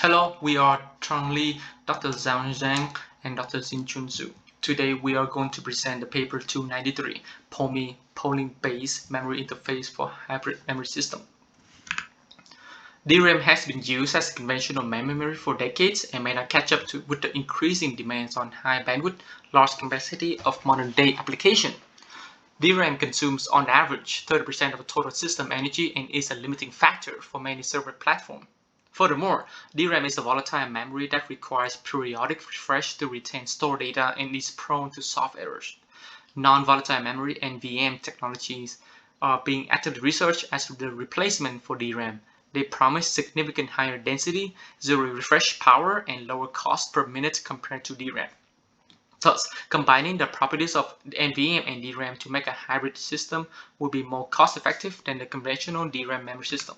Hello, we are Trang Li, Dr. Zhang Zhang, and Dr. Xinchun Zhu. Today we are going to present the paper 293, POMI, Polling-Based Memory Interface for Hybrid Memory System. DRAM has been used as conventional memory for decades and may not catch up with the increasing demands on high bandwidth, large capacity of modern-day application. DRAM consumes on average 30% of total system energy and is a limiting factor for many server platforms. Furthermore, DRAM is a volatile memory that requires periodic refresh to retain stored data and is prone to soft errors. Non-volatile memory (NVM) technologies are being actively researched as the replacement for DRAM. They promise significant higher density, zero refresh power, and lower cost per minute compared to DRAM. Thus, combining the properties of NVM and DRAM to make a hybrid system will be more cost-effective than the conventional DRAM memory system.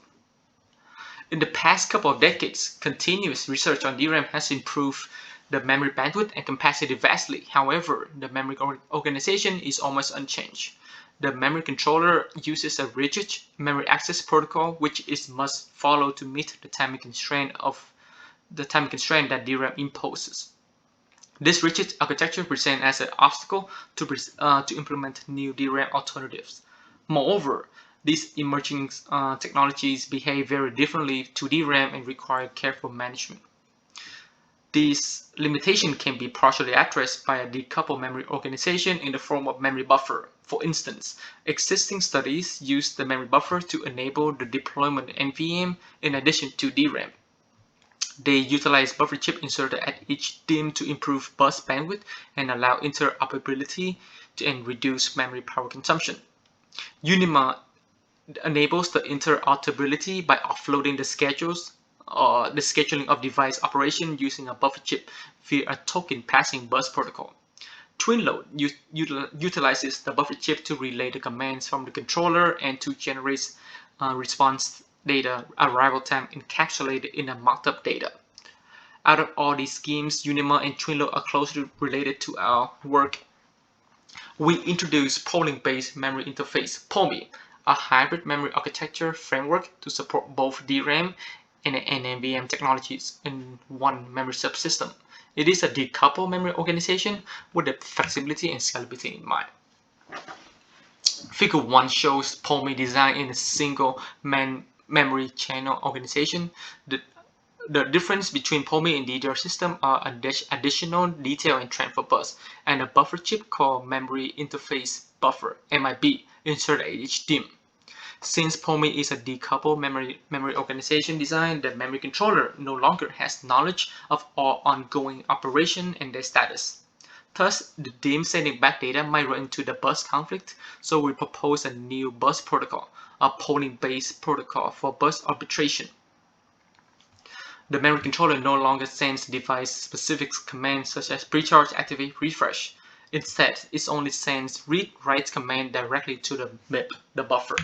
In the past couple of decades, continuous research on DRAM has improved the memory bandwidth and capacity vastly. However, the memory organization is almost unchanged. The memory controller uses a rigid memory access protocol, which is must follow to meet the timing constraint that DRAM imposes. This rigid architecture presents as an obstacle to implement new DRAM alternatives. Moreover, these emerging technologies behave very differently to DRAM and require careful management. These limitations can be partially addressed by a decoupled memory organization in the form of memory buffer. For instance, existing studies use the memory buffer to enable the deployment of NVM in addition to DRAM. They utilize buffer chip inserted at each DIMM to improve bus bandwidth and allow interoperability and reduce memory power consumption. UNIMA enables the interoperability by offloading the scheduling of device operation using a buffer chip via a token passing bus protocol. TwinLoad utilizes the buffer chip to relay the commands from the controller and to generate response data arrival time encapsulated in a mocked-up data. Out of all these schemes, UNIMA and TwinLoad are closely related to our work. We introduced polling-based memory interface, POMI, a hybrid memory architecture framework to support both DRAM and NVM technologies in one memory subsystem. It is a decoupled memory organization with the flexibility and scalability in mind. Figure 1 shows POMI design in a single memory channel organization. The difference between POMI and DDR system are additional detail and transfer bus, and a buffer chip called Memory Interface Buffer (MIB) inserted at each DIMM. Since POMI is a decoupled memory organization design, the memory controller no longer has knowledge of all ongoing operation and their status. Thus, the DIMM sending back data might run into the bus conflict, so we propose a new bus protocol, a polling-based protocol for bus arbitration. The memory controller no longer sends device-specific commands such as precharge, activate, refresh. Instead, it only sends read-write command directly to the MIB, the buffer.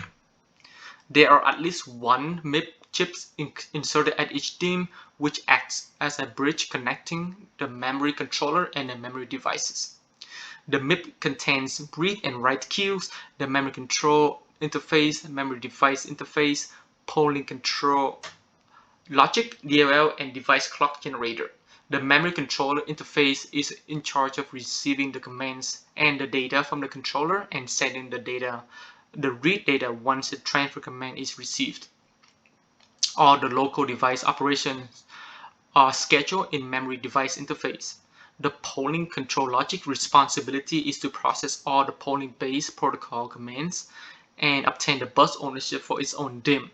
There are at least one MIB chip inserted at each DIMM, which acts as a bridge connecting the memory controller and the memory devices. The MIB contains read and write queues, the memory control interface, memory device interface, polling control logic, DLL, and device clock generator. The memory controller interface is in charge of receiving the commands and the data from the controller and sending the read data once the transfer command is received. All the local device operations are scheduled in memory device interface. The polling control logic responsibility is to process all the polling-based protocol commands and obtain the bus ownership for its own DIMM.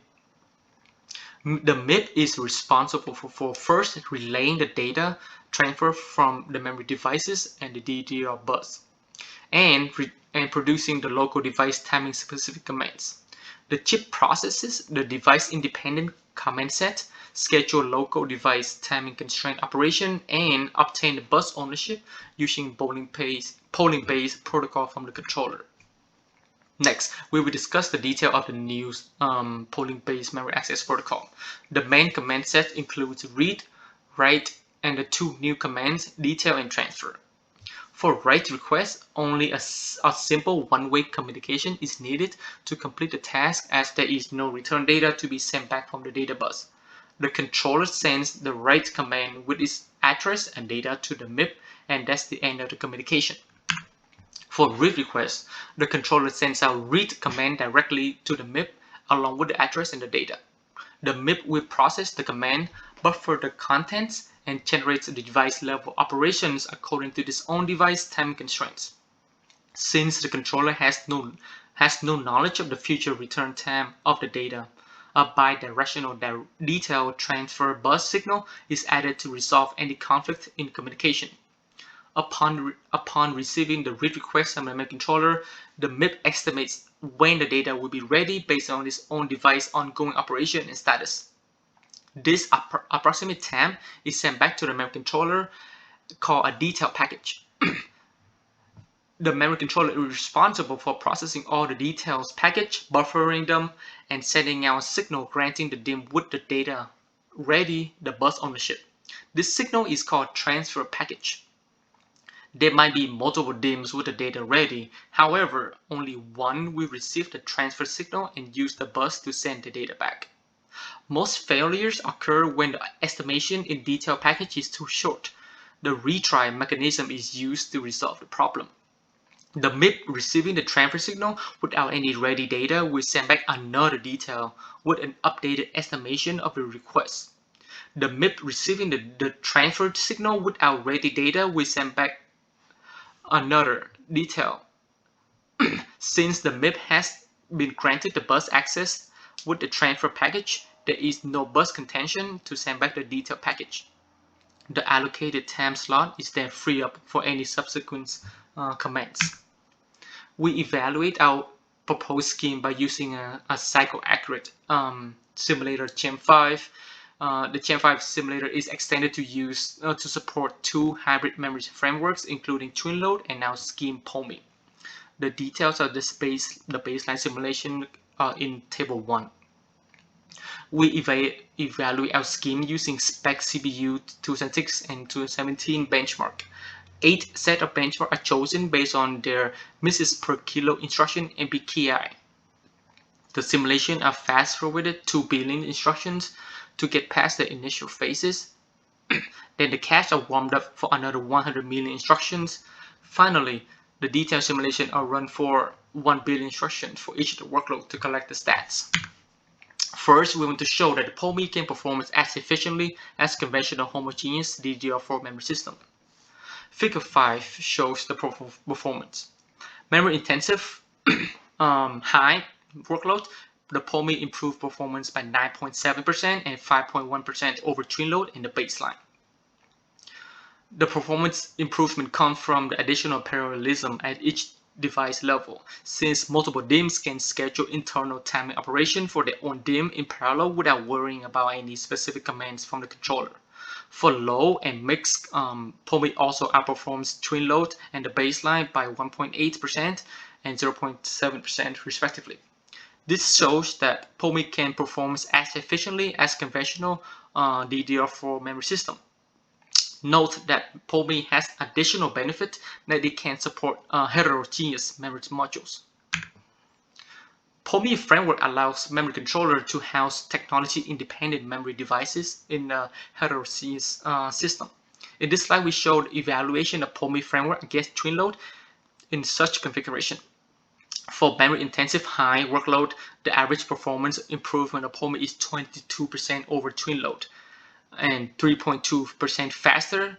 The MIB is responsible for first relaying the data transfer from the memory devices and the DDR bus, and producing the local device timing specific commands. The chip processes the device-independent command set, schedule local device timing constraint operation, and obtain the bus ownership using polling-based protocol from the controller. Next, we will discuss the detail of the new polling-based memory access protocol. The main command set includes read, write, and the two new commands, detail and transfer. For write requests, only a simple one-way communication is needed to complete the task, as there is no return data to be sent back from the data bus. The controller sends the write command with its address and data to the MIP, and that's the end of the communication. For read request, the controller sends out read command directly to the MIP along with the address and the data. The MIP will process the command, buffer the contents, and generates the device level operations according to its own device time constraints. Since the controller has no knowledge of the future return time of the data, a bidirectional detail transfer bus signal is added to resolve any conflict in communication. Upon receiving the read request from the memory controller, the MIP estimates when the data will be ready based on its own device ongoing operation and status. This approximate time is sent back to the memory controller called a detail package. The memory controller is responsible for processing all the details package, buffering them, and sending out a signal granting the DIMM with the data ready the bus ownership. This signal is called transfer package. There might be multiple DIMMs with the data ready. However, only one will receive the transfer signal and use the bus to send the data back. Most failures occur when the estimation in detail package is too short. The retry mechanism is used to resolve the problem. The MIP receiving the transfer signal without any ready data will send back another detail with an updated estimation of the request. The MIP receiving the transfer signal without ready data will send back another detail. Since the MIP has been granted the bus access with the transfer package, there is no bus contention to send back the detail package. The allocated time slot is then free up for any subsequent commands. We evaluate our proposed scheme by using a cycle-accurate simulator GEM5. The GEM5 simulator is extended to support two hybrid memory frameworks, including twin load and now scheme POMI. The details of the baseline simulation are in table 1. We evaluate our scheme using spec CPU 2006 and 2017 benchmark. 8 sets of benchmarks are chosen based on their misses per kilo instruction MPKI. The simulation are fast-forwarded 2 billion instructions to get past the initial phases. Then the cache are warmed up for another 100 million instructions. Finally, the detailed simulation are run for 1 billion instructions for each of the workload to collect the stats. First, we want to show that the POMI can perform as efficiently as conventional homogeneous DDR4 memory system. Figure 5 shows the performance. Memory intensive high workload, the POMI improved performance by 9.7% and 5.1% over twin load in the baseline. The performance improvement comes from the additional parallelism at each device level, since multiple DIMMs can schedule internal timing operation for their own DIMM in parallel without worrying about any specific commands from the controller. For low and mixed, POMI also outperforms twin load and the baseline by 1.8% and 0.7% respectively. This shows that POMI can perform as efficiently as conventional DDR4 memory system. Note that POMI has additional benefit that it can support heterogeneous memory modules. POMI framework allows memory controller to house technology-independent memory devices in a heterogeneous system. In this slide, we showed evaluation of POMI framework against twin load in such configuration. For memory-intensive high workload, the average performance improvement of POMI is 22% over twin load and 3.2% faster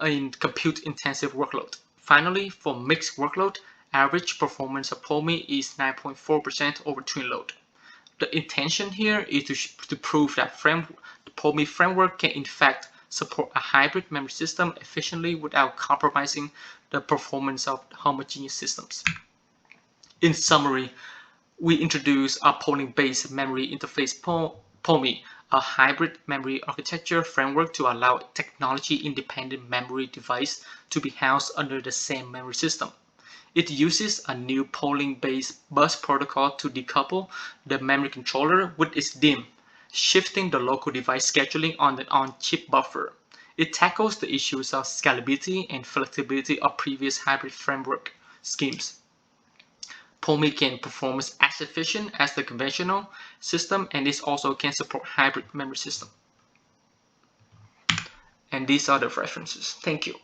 in compute-intensive workload. Finally, for mixed workload, average performance of POMI is 9.4% over twin load. The intention here is to prove that the POMI framework can in fact support a hybrid memory system efficiently without compromising the performance of homogeneous systems. In summary, we introduce a polling-based memory interface POMI, a hybrid memory architecture framework to allow technology-independent memory device to be housed under the same memory system. It uses a new polling-based bus protocol to decouple the memory controller with its DIMM, shifting the local device scheduling on the on-chip buffer. It tackles the issues of scalability and flexibility of previous hybrid framework schemes. POMI can perform as efficient as the conventional system, and it also can support hybrid memory system. and these are the references. Thank you.